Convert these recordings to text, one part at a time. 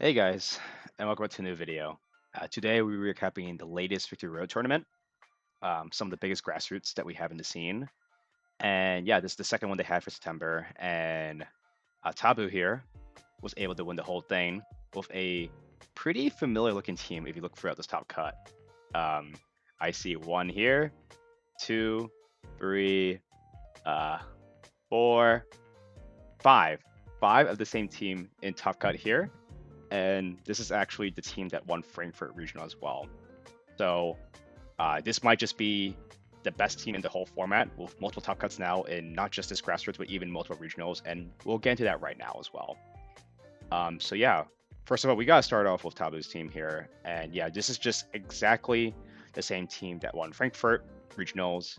Hey guys, and welcome back to a new video. Today we're recapping the latest Victory Road tournament, some of the biggest grassroots that we have in the scene. And yeah, this is the second one they had for September, and Tabu here was able to win the whole thing with a pretty familiar looking team if you look throughout this top cut. Um, I see one here, two, three, uh, four, five. Five of the same team in top cut here. And this is actually the team that won Frankfurt Regional as well. So this might just be the best team in the whole format with multiple top cuts now in not just this grassroots, but even multiple regionals. And we'll get into that right now as well. So yeah, first of all, we got to start off with Tabu's team here. And yeah, this is just exactly the same team that won Frankfurt Regionals.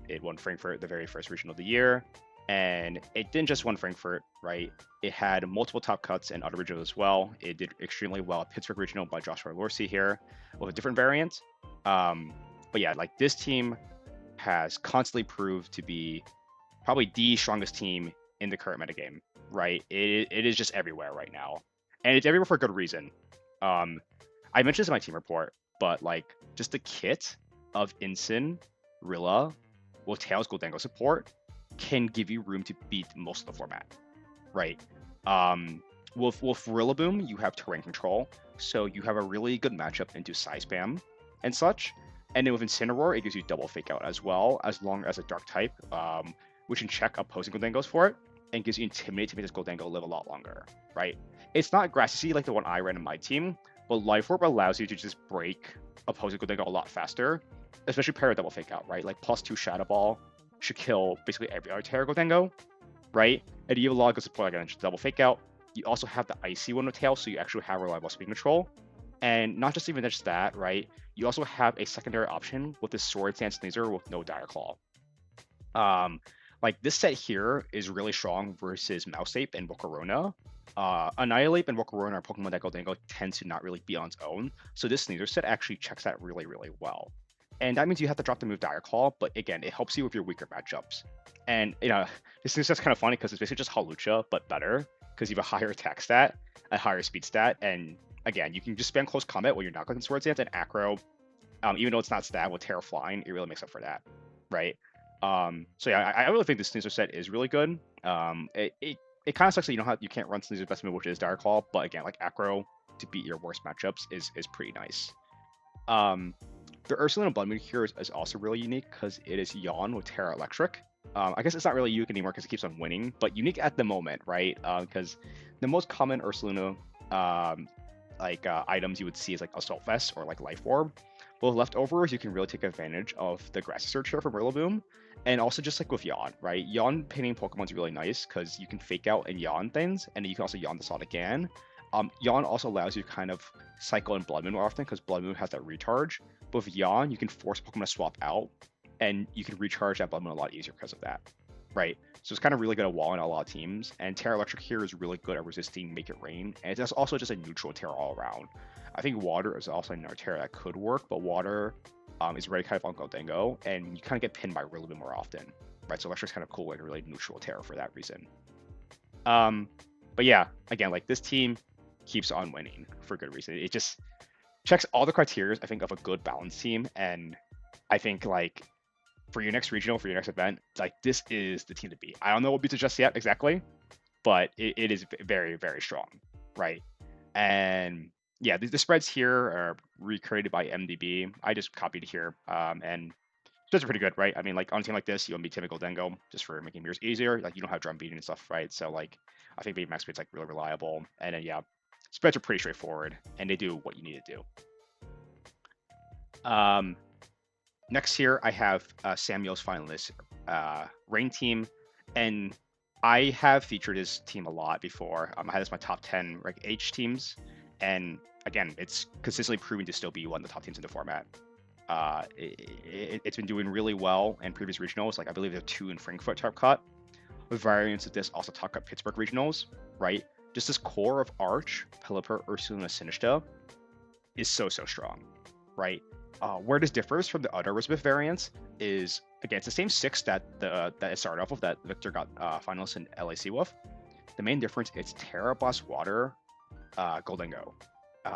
It won Frankfurt the very first regional of the year. And it didn't just win Frankfurt, right? It had multiple top cuts in other regionals as well. It did extremely well at Pittsburgh Regional by Joshua Lorsi here with a different variant. But yeah, like this team has constantly proved to be probably the strongest team in the current metagame, right? It is just everywhere right now. And it's everywhere for a good reason. I mentioned this in my team report, but like just the kit of Ensign, Rilla, with Tails Dengo support can give you room to beat most of the format, right? With Rillaboom, you have terrain control, so you have a really good matchup into size spam and such. And then with Incineroar, it gives you double fake out as well, as long as a dark type, which can check opposing Goldengos for it, and gives you Intimidate to make this Goldengo live a lot longer, right? It's not grassy like the one I ran in my team, but Life Orb allows you to just break opposing Goldengo a lot faster, especially pair with double fake out, right? Like +2 Shadow Ball should kill basically every other Tera Goldengo, right? And you have a lot of good support like I double fake out. You also have the icy one with tail, so you actually have reliable speed control. And not just even just that, right? You also have a secondary option with the Sword Stance Sneezer with no Dire Claw. Like this set here is really strong versus Mouse Ape and Volcarona. Annihilate and Volcarona are Pokemon that Goldengo tends to not really be on its own. So this Sneezer set actually checks that really, really well. And that means you have to drop the move Dire Claw, but again, it helps you with your weaker matchups. And you know, this Sneezer set's kind of funny because it's basically just Hawlucha, but better, because you have a higher attack stat, a higher speed stat, and again, you can just spam close combat when you're not clicking Sword Stance and Acro. Even though it's not stat with Terra Flying, it really makes up for that, right? So yeah, I really think this Sneezer set is really good. It kind of sucks that you can't run Sneezer's best move, which is Dire Claw, but again, like Acro to beat your worst matchups is pretty nice. The Ursulina Blood Moon here is also really unique because it is Yawn with Terra Electric. I guess it's not really unique anymore because it keeps on winning, but unique at the moment, right? Because the most common Ursulina items you would see is like Assault Vest or like Life Orb. But with leftovers, you can really take advantage of the Grassy Surge here from Rillaboom. And also just like with Yawn, right? Yawn pinning Pokemon is really nice because you can fake out and Yawn things, and then you can also Yawn the Sod again. Yawn also allows you to kind of cycle in Blood Moon more often because Blood Moon has that recharge. But with Yawn, you can force Pokemon to swap out, and you can recharge that Blood Moon a lot easier because of that, right? So it's kind of really good at walling a lot of teams. And Tera Electric here is really good at resisting Make It Rain, and it's also just a neutral Tera all around. I think Water is also another Tera that could work, but Water is already kind of on Goldengo, and you kind of get pinned by Rillaboom more often, right? So Electric's kind of cool, like a really neutral Tera for that reason. But yeah, again, like this team keeps on winning for good reason. It just checks all the criteria, I think, of a good balanced team, and I think like for your next regional, for your next event, like this is the team to beat. I don't know what beats it just yet exactly, but it is very, very strong, right? And yeah, the spreads here are recreated by MDB. I just copied here, and those are pretty good, right? I mean, like on a team like this, you want to be typical Dengo just for making mirrors easier. Like you don't have drum beating and stuff, right? So like I think Baymax speed's like really reliable, and then yeah, spreads are pretty straightforward, and they do what you need to do. Next here, I have Samuel's Finalist Rain team, and I have featured his team a lot before. I had this my top 10 like H teams, and again, it's consistently proving to still be one of the top teams in the format. It's been doing really well in previous regionals. Like I believe there are 2 in Frankfurt top cut. With variants of this also talk up Pittsburgh regionals, right? Just this core of Arch, Pelipper, Ursulina, Sinistcha is so strong, right? Where this differs from the other Elizabeth variants is, again, it's the same 6 that it started off with, that Victor got finalists in LAC with. The main difference is Tera Blast Water Goldengo.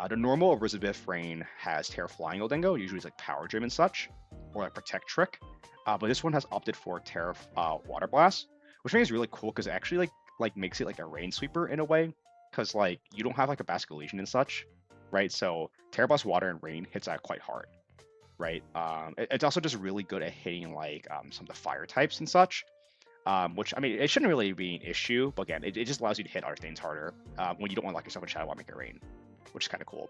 The normal Elizabeth Rain has Tera Flying Goldengo, usually it's like Power Gym and such, or like Protect Trick. But this one has opted for Tera Water Blast, which I think is really cool because it actually like makes it like a Rain Sweeper in a way, because like you don't have like a Basket Legion and such, right? So Tera Blast Water and Rain hits that quite hard, right? It's also just really good at hitting like some of the fire types and such. Which I mean, it shouldn't really be an issue, but again, it just allows you to hit other things harder when you don't want to lock yourself in Shadow while making it rain, which is kind of cool.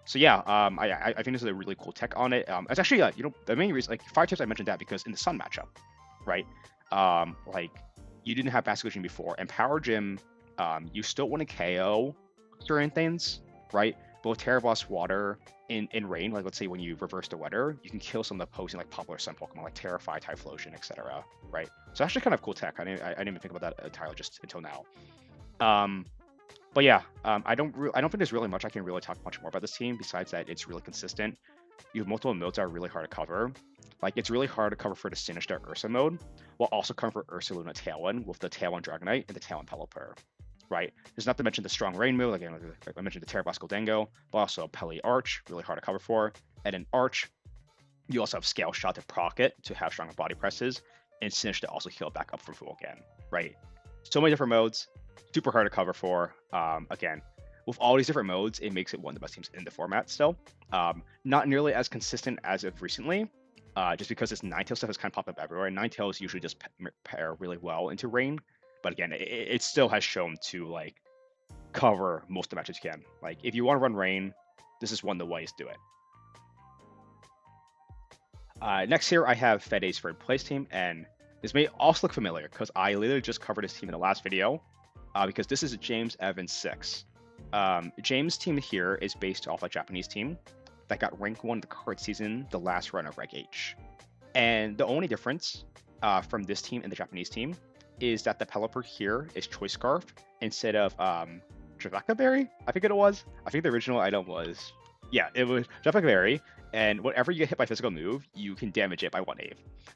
So yeah, I think this is a really cool tech on it. It's actually the main reason, like fire types, I mentioned that because in the Sun matchup, right? Like you didn't have Basket Gym before, and Power Gym, you still want to KO certain things, right? But with Tera Blast Water in rain, like let's say when you reverse the weather, you can kill some of the opposing like popular Sun Pokemon like Terrify, Typhlosion, etc. Right? So actually kind of cool tech. I didn't even think about that entirely just until now. But yeah, I don't think there's really much I can really talk much more about this team besides that it's really consistent. You have multiple modes that are really hard to cover. Like it's really hard to cover for the Sinister Ursa mode, while also covering for Ursaluna Tailwind with the Tailwind Dragonite and the Tailwind Pelipper. Right? There's not to mention the strong rain move, like I mentioned the Tera Blast Goldengo, but also Pele Arch, really hard to cover for. And in Arch, you also have Scale Shot to proc it to have stronger body presses, and Sinish to also heal back up from full again. Right? So many different modes, super hard to cover for. Again, with all these different modes, it makes it one of the best teams in the format still. Not nearly as consistent as of recently, just because this Ninetales stuff has kind of popped up everywhere. And Ninetales usually just pair really well into Rain. But again, it still has shown to like cover most of the matches you can. Like if you want to run Rain, this is one of the ways to do it. Next here, I have Fede's third place team, and this may also look familiar because I literally just covered this team in the last video, because this is James Evans 6. James' team here is based off a Japanese team that got rank 1 the current season, the last run of Reg H. And the only difference from this team and the Japanese team is that the Pelipper here is Choice Scarf instead of Javaka Berry, I think it was. I think the original item was, yeah, it was Javaka Berry, and whenever you get hit by physical move, you can damage it by 1/8.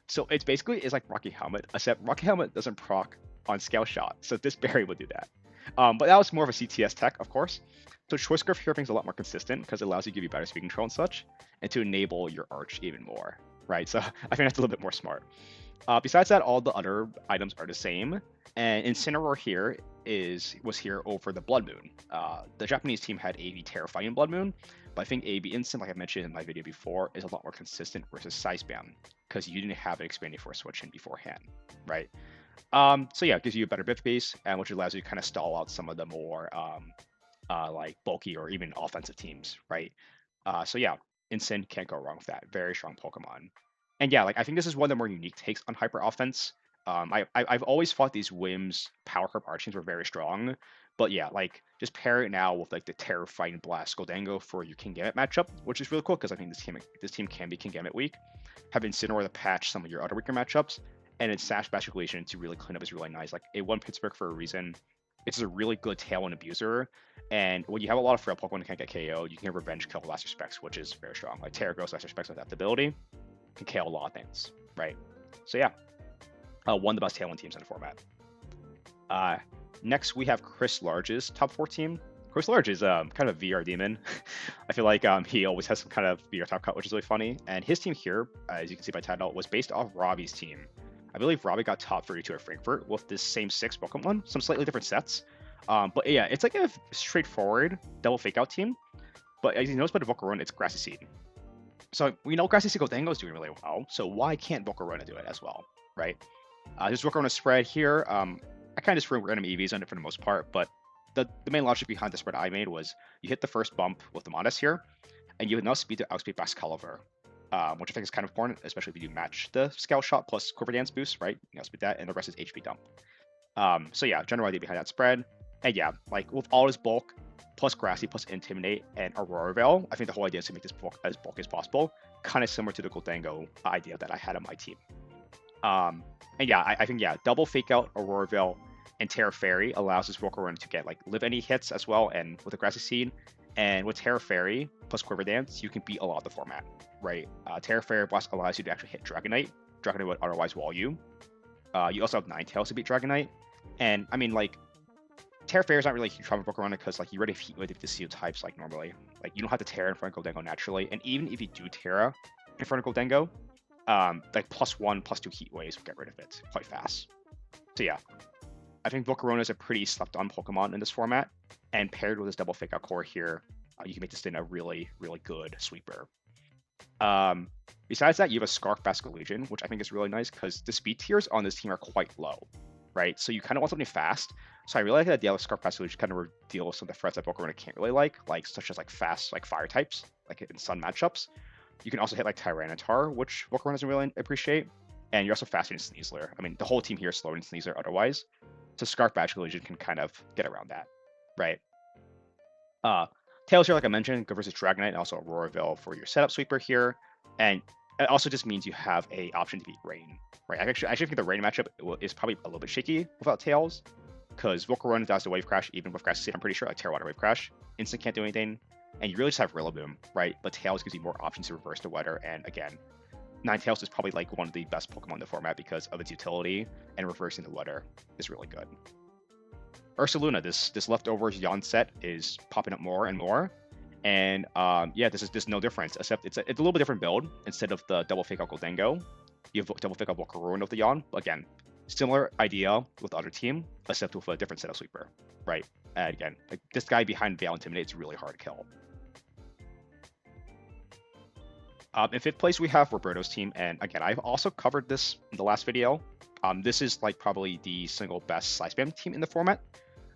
So it's like Rocky Helmet, except Rocky Helmet doesn't proc on Scale Shot, so this berry would do that. But that was more of a CTS tech, of course. So Choice Scarf here I think is a lot more consistent because it allows you to give you better speed control and such, and to enable your Arch even more, right? So I think that's a little bit more smart. Besides that, all the other items are the same, and Incineroar here was here over the Blood Moon. The Japanese team had AV Terrifying Blood Moon, but I think AV Instant, like I mentioned in my video before, is a lot more consistent versus Size Spam because you didn't have an expanding force switch in beforehand, right? So yeah, it gives you a better bit base, and which allows you to kind of stall out some of the more like bulky or even offensive teams, right? So yeah, Instant can't go wrong with that. Very strong Pokemon. And yeah, like I think this is one of the more unique takes on hyper offense. I've always thought these Whims Power Curve Arch teams were very strong, but yeah, like just pair it now with like the Terrifying Blast Goldango for your King Gambit matchup, which is really cool because I think this team can be King Gambit weak. Have Incineroar to patch some of your other weaker matchups, and then Sash Basket Legion to really clean up is really nice. Like it won Pittsburgh for a reason. It's a really good Tailwind abuser, and when you have a lot of frail Pokemon that can't get KO'd, you can Revenge Kill Last Respects, which is very strong. Like Tera Ghost Last Respects with that ability can KO a lot of things, right? So yeah, one of the best Tailwind teams in the format. Next, we have Chris Large's top 4 team. Chris Large is kind of a VR demon. I feel like he always has some kind of VR top cut, which is really funny. And his team here, as you can see by title, was based off Robbie's team. I believe Robbie got top 32 at Frankfurt with this same 6 Pokemon, some slightly different sets. But yeah, it's like a straightforward double fake out team. But as you notice by the Volcarona, it's Grassy Seed. So we know Grassy Seed Goldango is doing really well, so why can't Volcarona do it as well, right? This Volcarona spread here, I kind of just threw random EVs on it for the most part, but the main logic behind the spread I made was you hit the first bump with the Modest here, and you have enough speed to outspeed Excalibur, which I think is kind of important, especially if you do match the Scale Shot plus Quiver Dance boost, right? You outspeed that, and the rest is HP dump. So yeah, general idea behind that spread. And yeah, like with all this bulk, plus Grassy, plus Intimidate, and Aurora Veil, I think the whole idea is to make this bulk as possible, kind of similar to the Goldango idea that I had on my team. And yeah, I think, yeah, double Fake Out, Aurora Veil, and Tera Fairy allows this Volcarona to get, like, live any hits as well, and with the Grassy Seed, and with Tera Fairy, plus Quiver Dance, you can beat a lot of the format, right? Tera Fairy Blast allows you to actually hit Dragonite. Dragonite would otherwise wall you. You also have Ninetales to beat Dragonite, and, I mean, like, Tera Fair is not really a huge problem for Bokurona because like you already have Heat Wave the Seal types like normally. Like you don't have to Tera in front of Goldengo naturally, and even if you do Tera in front of Goldengo, like +1, +2 Heat Waves will get rid of it quite fast. So yeah, I think Bokurona is a pretty slept-on Pokemon in this format, and paired with this double Fake Out core here, you can make this thing a really, really good sweeper. Besides that, you have a Scarf Basculegion, which I think is really nice because the speed tiers on this team are quite low, right? So you kind of want something fast. So I really like the idea of Scarf Basculegion kind of deal with some of the threats that Bokurona can't really like such as like fast like fire types, like in sun matchups. You can also hit like Tyranitar, which Bokurona doesn't really appreciate, and you're also faster than Sneasler. I mean, the whole team here is slower than Sneasler otherwise, so Scarf Basculegion can kind of get around that, right? Tails here, like I mentioned, good versus Dragonite and also Auroraville for your setup sweeper here. And it also just means you have a option to beat Rain, right? I actually think the Rain matchup is probably a little bit shaky without Tails, because Volcarona does the Wave Crash, even with Grass Seed, I'm pretty sure, like Tera Water Wave Crash. Instant can't do anything, and you really just have Rillaboom, right? But Tails gives you more options to reverse the weather, and again, Ninetales is probably like one of the best Pokemon in the format because of its utility, and reversing the weather is really good. Ursaluna, this leftovers Yon set is popping up more and more, and yeah, this is no difference, except it's a little bit different build. Instead of the double Fake Out Goldengo, you have double Fake Out Volcarona of the Yon. Again, similar idea with the other team, except with a different setup sweeper, right? And again, like this guy behind Veil Intimidate is really hard to kill. In 5th place, we have Roberto's team, and again, I've also covered this in the last video. This is like probably the single best Side Spam team in the format.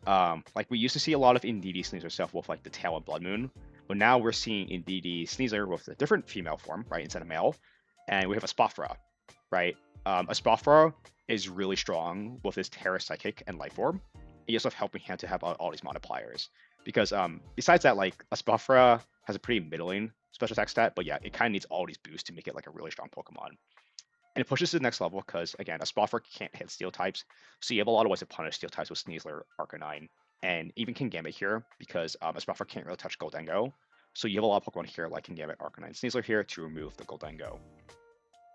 Like we used to see a lot of Indeedee Sneasler stuff with like the Tail and Blood Moon, but now we're seeing Indeedee Sneasler with a different female form, right, instead of male, and we have Espathra, right? Espathra is really strong with his Tera Psychic and Life Orb. He also have Helping Hand to have all these multipliers, because besides that, like Espathra has a pretty middling special attack stat, but yeah, it kind of needs all these boosts to make it like a really strong Pokemon. And it pushes to the next level because, again, Espathra can't hit Steel types, so you have a lot of ways to punish Steel types with Sneasler, Arcanine, and even King Gambit here, because Espathra can't really touch Goldengo, so you have a lot of Pokemon here like King Gambit, Arcanine, Sneasler here to remove the Goldengo.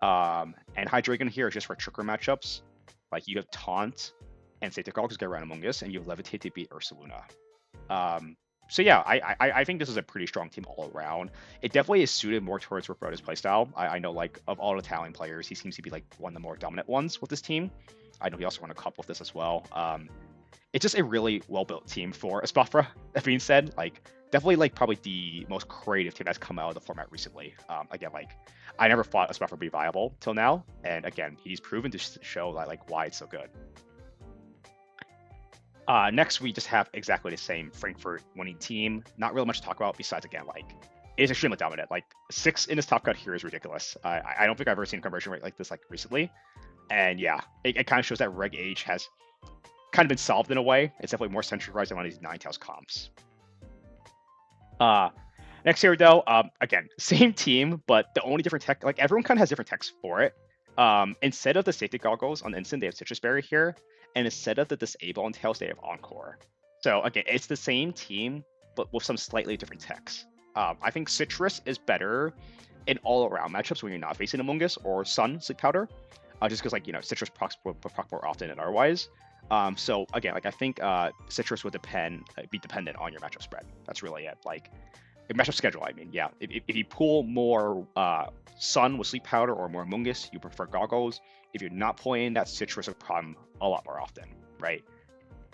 And Hydreigon here is just for trigger matchups. Like you have Taunt and Safety Goggles get around Among Us, and you have Levitate to beat Ursaluna. So yeah, I think this is a pretty strong team all around. It definitely is suited more towards Roberto's playstyle. I know like of all the Italian players, he seems to be like one of the more dominant ones with this team. I know he also won a cup with this as well. It's just a really well-built team for Espathra. That being said, like definitely like probably the most creative team that's come out of the format recently. Again, like I never thought Espathra would be viable till now, and again, he's proven to show that like why it's so good. Next, we just have exactly the same Frankfurt winning team. Not really much to talk about besides, again, like, it's extremely dominant. Like, 6 in this top cut here is ridiculous. I don't think I've ever seen a conversion rate like this, like, recently. And yeah, it kind of shows that Reg Age has kind of been solved in a way. It's definitely more centralized on these Ninetales comps. Next here, though, again, same team, but the only different tech, like, everyone kind of has different techs for it. Instead of the Safety Goggles on Instant, they have Citrus Berry here. And instead of the Disable on Tails, they have Encore. So again, it's the same team, but with some slightly different techs. I think Citrus is better in all-around matchups when you're not facing Among Us or Sun Sleep Powder, just because like Citrus procs more often than otherwise. So again, like I think Citrus would be dependent on your matchup spread. That's really it. Like matchup schedule, I mean, yeah. If you pull more Sun with Sleep Powder or more Among Us, you prefer Goggles. If you're not playing that, Citrus will problem a lot more often, right?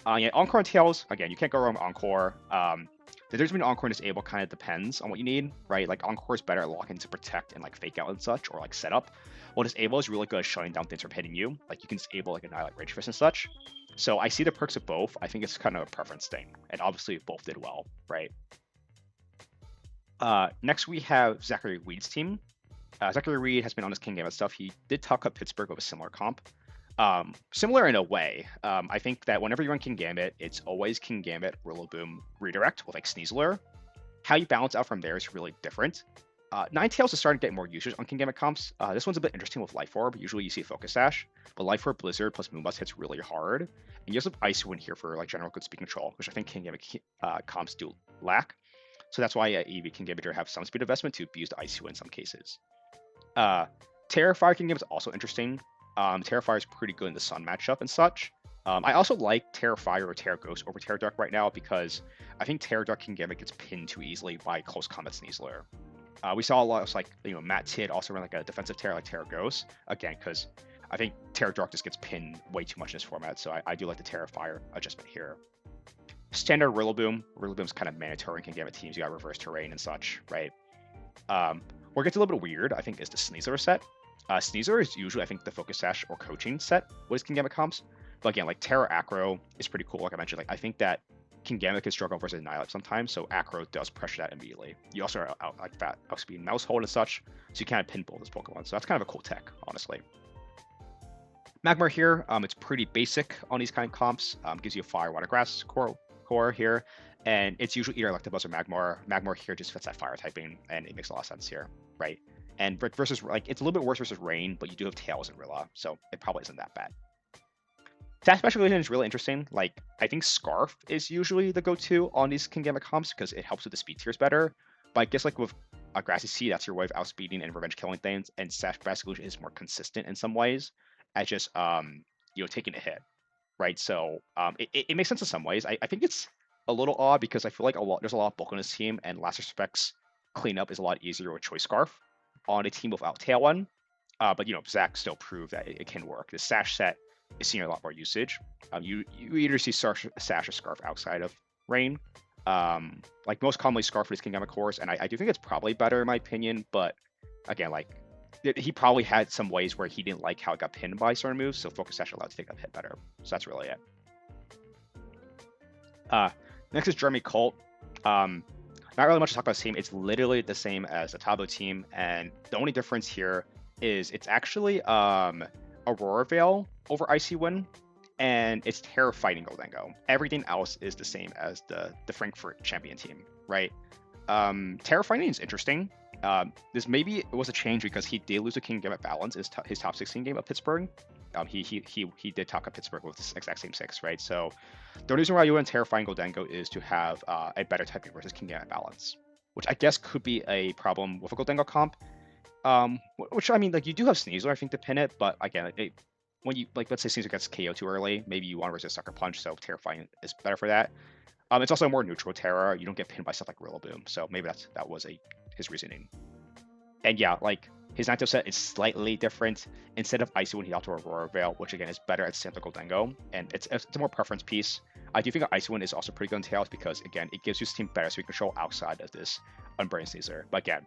Yeah, Encore and Tails, again, you can't go wrong with Encore. The difference between Encore and Disable kind of depends on what you need, right? Like Encore is better at locking to protect and like fake out and such, or like setup. While Disable is really good at shutting down things from hitting you. Like you can disable like Annihilate Rage Fist and such. So I see the perks of both. I think it's kind of a preference thing, and obviously both did well, right? Next we have Zachary Reed's team. Zachary Reed has been on his King Gambit stuff. He did talk up Pittsburgh with a similar comp. Similar in a way. I think that whenever you run King Gambit, it's always King Gambit, Rillaboom, Redirect with like Sneasler. How you balance out from there is really different. Ninetales is starting to get more usage on King Gambit comps. This one's a bit interesting with Life Orb. Usually you see Focus Sash, but Life Orb, Blizzard plus Moonblast hits really hard. And you also have Ice Wind here for like general good speed control, which I think King Gambit comps do lack. So that's why EV King Gambit have some speed investment to abuse the Ice Wind in some cases. Terrifier King Gambit is also interesting. Terrifier is pretty good in the Sun matchup and such. I also like Tera Fire or Tera Ghost over Tera Dark right now because I think Tera Dark Kingambit gets pinned too easily by close combat Sneasler. We saw a lot of like Matt Tid also run like a defensive Tera like Tera Ghost again because I think Tera Dark just gets pinned way too much in this format. So I do like the Tera Fire adjustment here. Standard Rillaboom. Rillaboom's kind of mandatory in Kingambit teams. You got reverse terrain and such, right? Where it gets a little bit weird, I think, is the Sneasler set. Sneasler is usually, I think, the Focus Sash or coaching set with Kingambit comps. But again, like Tera Acro is pretty cool. Like I mentioned, like I think that Kingambit can struggle versus Annihilate sometimes, so Acro does pressure that immediately. You also are out like that outspeed Mouse Hold and such, so you kind of pinball this Pokemon. So that's kind of a cool tech, honestly. Magmar here, it's pretty basic on these kind of comps. Gives you a Fire, Water, Grass core here, and it's usually either Electabuzz or Magmar. Magmar here just fits that Fire typing, and it makes a lot of sense here, right? And versus like it's a little bit worse versus Rain, but you do have Tails and Rilla, so it probably isn't that bad. That specialization is really interesting. Like, I think Scarf is usually the go-to on these Kingambit comps because it helps with the speed tiers better. But I guess like with a Grassy Seed, that's your way of outspeeding and revenge killing things. And Sash Solution is more consistent in some ways as just taking a hit, right? So it makes sense in some ways. I think it's a little odd because I feel like there's a lot of bulk on this team, and Last Respect's cleanup is a lot easier with Choice Scarf on a team without Tailwind. But Zach still proved that it can work. The Sash set is seeing a lot more usage. You either see Sash or Scarf outside of Rain. Like most commonly Scarf is Kingambit cores, and I do think it's probably better in my opinion, but again, like he probably had some ways where he didn't like how it got pinned by certain moves, so Focus Sash allowed to take that hit better. So that's really it. Next is Jeremy Colt. Not really much to talk about this team. It's literally the same as the Tabo team, and the only difference here is it's actually Aurora Veil over Icy Wind, and it's Tera fighting Goldengo. Everything else is the same as the Frankfurt champion team, right? Tera fighting is interesting. This maybe it was a change because he did lose a Gambit Balance his top 16 game of Pittsburgh. He did talk up Pittsburgh with this exact same 6, right? So the reason why you want Tera fighting Goldengo is to have a better typing versus Gambit Balance, which I guess could be a problem with a Goldengo comp. Which I mean, like you do have Sneasler, I think, to pin it, but again, when you like, let's say Sneasler gets KO too early, maybe you want to resist Sucker Punch, so Terrifying is better for that. It's also a more neutral Tera. You don't get pinned by stuff like Rillaboom, so maybe that was his reasoning. And yeah, like his Ninetale set is slightly different. Instead of Icy Wind, he opted Aurora Veil, which again is better at Santa Goldengo, and it's a more preference piece. I do think Icy Wind is also pretty good in Tails because again, it gives your team better sweep control outside of this Unbrain Sneasler. But again,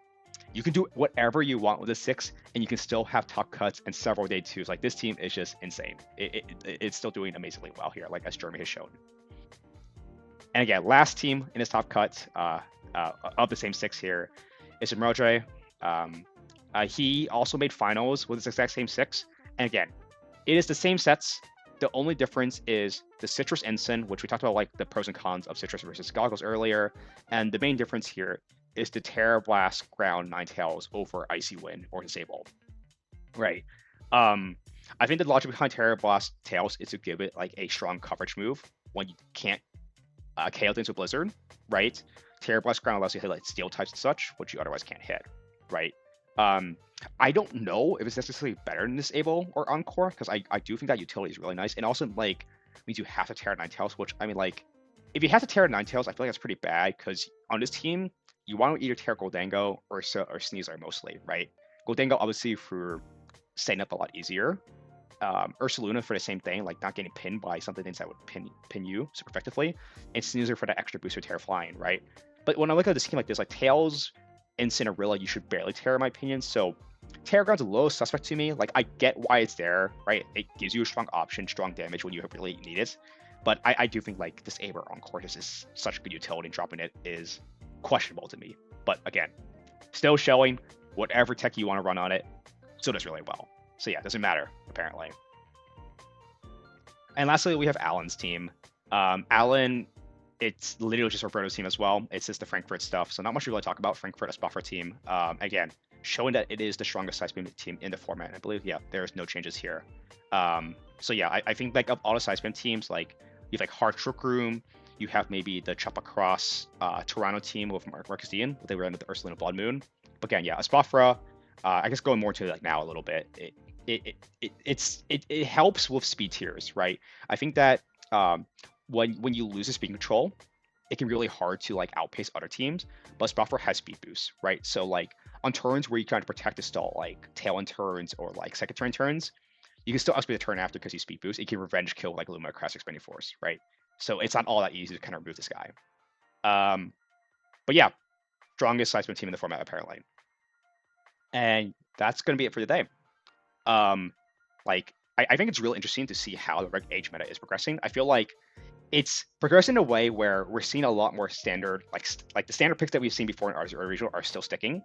you can do whatever you want with a 6, and you can still have top cuts and several day 2s. Like this team is just insane. It's still doing amazingly well here, like as Jeremy has shown. And again, last team in his top cut of the same 6 here is Mildre. He also made finals with this exact same 6. And again, it is the same sets. The only difference is the Citrus Ensign, which we talked about like the pros and cons of Citrus versus Goggles earlier. And the main difference here is the Tera Blast Ground Ninetales over Icy Wind or Disable. Right. I think the logic behind Tera Blast Tails is to give it like a strong coverage move when you can't KO things with Blizzard, right? Tera Blast Ground allows you to hit like steel types and such, which you otherwise can't hit, right? I don't know if it's necessarily better than Disable or Encore, because I do think that utility is really nice, and also like means you have to Tera Ninetales, which I mean like if you have to Tera Ninetales, I feel like that's pretty bad because on this team you want to either Tera Goldengo or Sneasler mostly, right? Goldengo obviously for setting up a lot easier. Ursaluna for the same thing, like not getting pinned by something that would pin you super effectively, and Sneasler for that extra boost for Tera Flying, right? But when I look at this team like this, like Tails and Cinderella, you should barely Tera in my opinion. So Tera Ground's a little suspect to me. Like I get why it's there, right? It gives you a strong option, strong damage when you really need it. But I do think like Disable on Cortex is such good utility, and dropping it is questionable to me. But again, still showing whatever tech you want to run on it, still does really well. So yeah, it doesn't matter, apparently. And lastly, we have Alan's team. Alan, it's literally just Roberto's team as well. It's just the Frankfurt stuff, so not much to really talk about. Frankfurt Espathra team. Again, showing that it is the strongest size beam team in the format. And I believe, yeah, there's no changes here. So yeah, I think like of all the size beam teams, like you have like Hard Trick Room, you have maybe the Chop Across Toronto team with Marcus Dean. They were under the Ursaluna Blood Moon. But again, yeah, Espathra, I guess going more into like now a little bit. it helps with speed tiers, right? I think that um, when you lose a speed control, it can be really hard to like outpace other teams. But Espathra has speed boost, right? So like on turns where you try to protect the stall, like tail end turns or like second turns, you can still outspeed the turn after because you speed boost. It can revenge kill like Luma Crash Expanding Force, right? So it's not all that easy to kind of remove this guy. But yeah, strongest Seismic team in the format apparently. And that's gonna be it for today. Like I think it's really interesting to see how the reg age meta is progressing. I feel like it's progressing in a way where we're seeing a lot more standard, like the standard picks that we've seen before in our original are still sticking.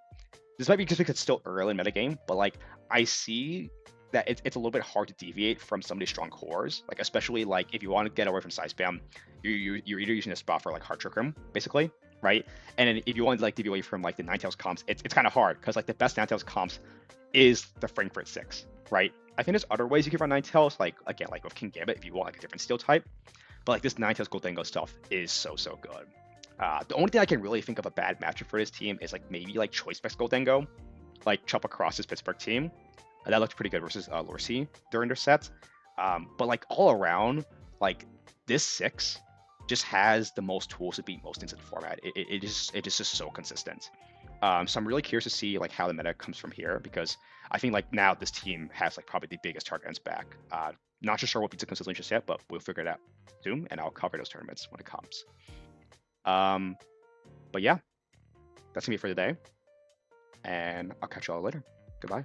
This might be just because it's still early in metagame, but like I see that it's a little bit hard to deviate from some of these strong cores. Like especially like if you want to get away from side spam, you're either using a spot for like hard trick room, basically, right? And then if you want to like deviate away from like the Ninetales comps, it's kind of hard because like the best Ninetales comps is the Frankfurt 6, right? I think there's other ways you can run Ninetales, like again, like with King Gambit if you want like a different steel type. But like this Ninetales Gold Dengo stuff is so good. The only thing I can really think of a bad matchup for this team is like maybe like Choice Specs Gold Dengo, like chop across this Pittsburgh team. That looked pretty good versus Lorsi during their set. But like all around, like this 6 just has the most tools to beat most things in the format. It is just so consistent. So I'm really curious to see like how the meta comes from here because I think like now this team has like probably the biggest target ends back. Not sure what beats the consistently just yet, but we'll figure it out soon, and I'll cover those tournaments when it comes. But yeah, that's gonna be it for today, and I'll catch you all later. Goodbye.